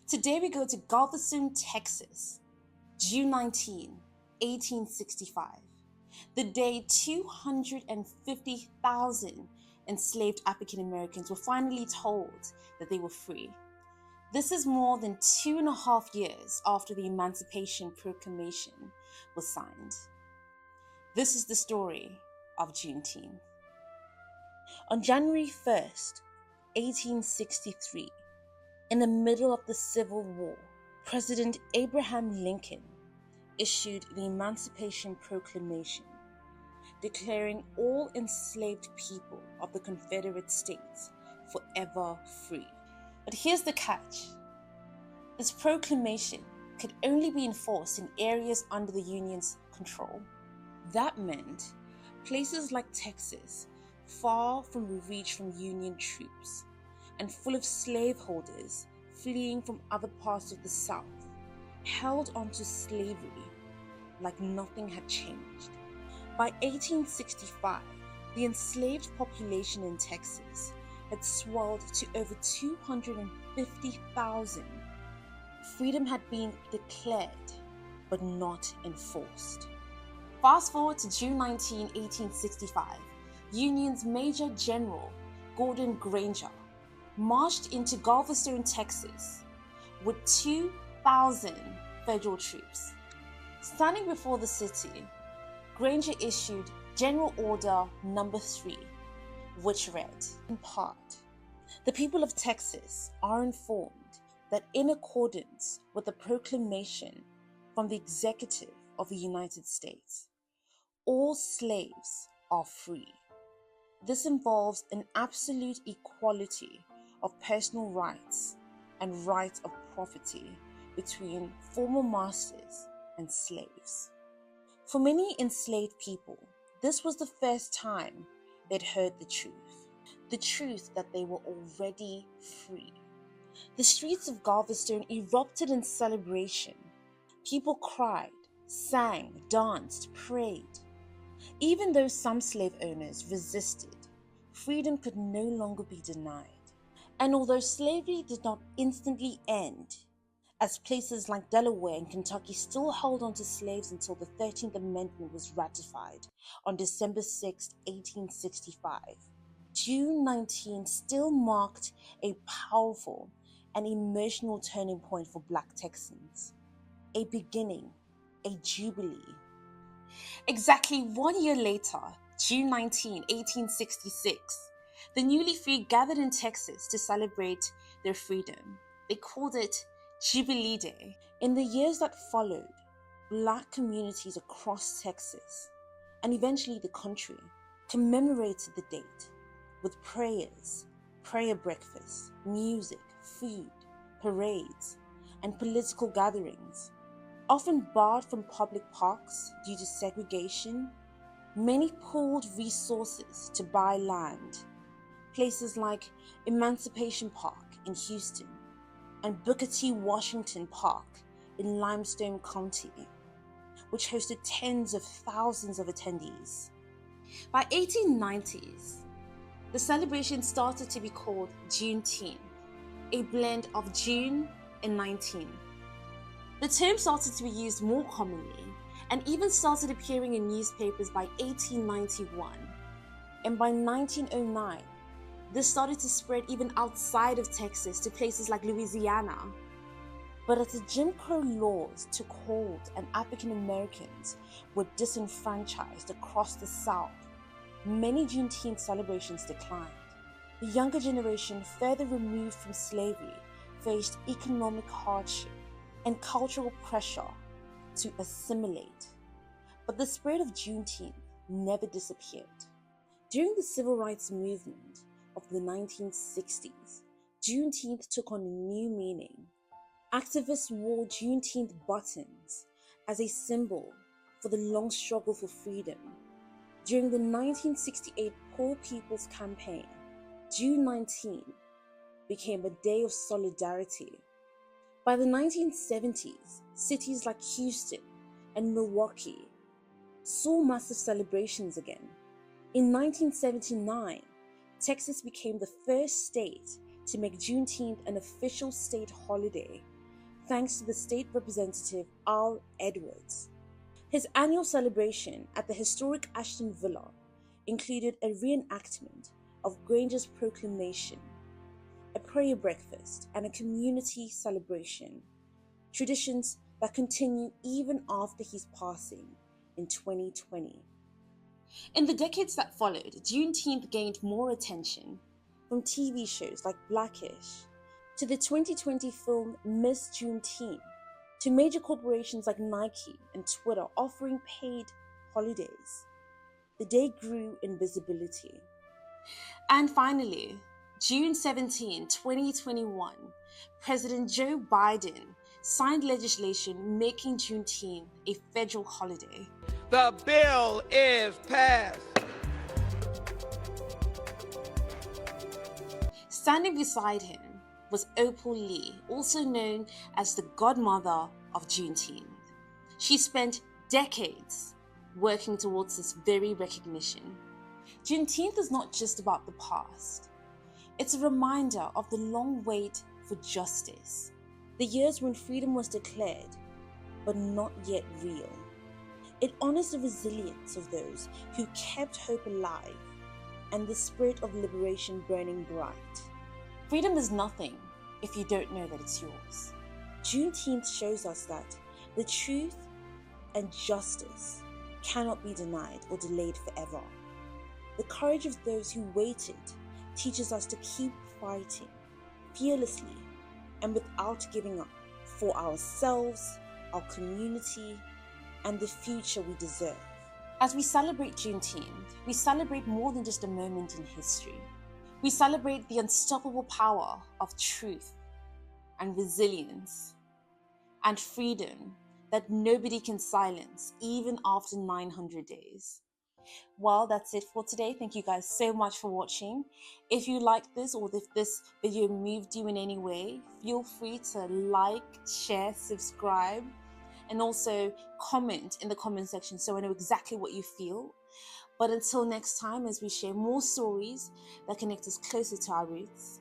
Today we go to Galveston, Texas, June 19, 1865, the day 250,000 enslaved African Americans were finally told that they were free. This is more than 2.5 years after the Emancipation Proclamation was signed. This is the story of Juneteenth. On January 1st, 1863, in the middle of the Civil War, President Abraham Lincoln issued the Emancipation Proclamation, declaring all enslaved people of the Confederate States forever free. But here's the catch. This proclamation could only be enforced in areas under the Union's control. That meant places like Texas, far from the reach from Union troops, and full of slaveholders fleeing from other parts of the South, held onto slavery like nothing had changed. By 1865, the enslaved population in Texas had swelled to over 250,000. Freedom had been declared, but not enforced. Fast forward to June 19, 1865, Union's Major General Gordon Granger marched into Galveston, Texas, with 2,000 federal troops. Standing before the city, Granger issued General Order No. 3, which read, in part, "The people of Texas are informed that in accordance with the proclamation from the Executive of the United States, all slaves are free. This involves an absolute equality of personal rights and rights of property between former masters and slaves." For many enslaved people, this was the first time they'd heard the truth that they were already free. The streets of Galveston erupted in celebration. People cried, sang, danced, prayed. Even though some slave owners resisted, freedom could no longer be denied. And although slavery did not instantly end, as places like Delaware and Kentucky still held on to slaves until the 13th Amendment was ratified on December 6, 1865, June 19 still marked a powerful and emotional turning point for Black Texans. A beginning, a jubilee. Exactly 1 year later, June 19, 1866, the newly free gathered in Texas to celebrate their freedom. They called it Jubilee Day. In the years that followed, Black communities across Texas, and eventually the country, commemorated the date with prayers, prayer breakfasts, music, food, parades, and political gatherings. Often barred from public parks due to segregation, many pooled resources to buy land. Places like Emancipation Park in Houston and Booker T. Washington Park in Limestone County, which hosted tens of thousands of attendees. By 1890s, the celebration started to be called Juneteenth, a blend of June and 19. The term started to be used more commonly and even started appearing in newspapers by 1891. And by 1909, this started to spread even outside of Texas to places like Louisiana. But as the Jim Crow laws took hold and African Americans were disenfranchised across the South, many Juneteenth celebrations declined. The younger generation, further removed from slavery, faced economic hardship and cultural pressure to assimilate. But the spirit of Juneteenth never disappeared. During the civil rights movement of the 1960s, Juneteenth took on a new meaning. Activists wore Juneteenth buttons as a symbol for the long struggle for freedom. During the 1968 Poor People's Campaign, June 19 became a day of solidarity. By the 1970s, cities like Houston and Milwaukee saw massive celebrations again. In 1979, Texas became the first state to make Juneteenth an official state holiday, thanks to the state representative Al Edwards. His annual celebration at the historic Ashton Villa included a reenactment of Granger's proclamation, a prayer breakfast, and a community celebration, traditions that continue even after his passing in 2020. In the decades that followed, Juneteenth gained more attention, from TV shows like Blackish to the 2020 film Miss Juneteenth, to major corporations like Nike and Twitter offering paid holidays. The day grew in visibility. And finally, June 17, 2021, President Joe Biden signed legislation making Juneteenth a federal holiday. The bill is passed. Standing beside him was Opal Lee, also known as the godmother of Juneteenth. She spent decades working towards this very recognition. Juneteenth is not just about the past. It's a reminder of the long wait for justice, the years when freedom was declared, but not yet real. It honors the resilience of those who kept hope alive and the spirit of liberation burning bright. Freedom is nothing if you don't know that it's yours. Juneteenth shows us that the truth and justice cannot be denied or delayed forever. The courage of those who waited teaches us to keep fighting fearlessly and without giving up for ourselves, our community, and the future we deserve. As we celebrate Juneteenth, we celebrate more than just a moment in history. We celebrate the unstoppable power of truth and resilience and freedom that nobody can silence, even after 900 days. Well, that's it for today. Thank you guys so much for watching. If you liked this or if this video moved you in any way, feel free to like, share, subscribe, and also comment in the comment section so I know exactly what you feel. But until next time, as we share more stories that connect us closer to our roots,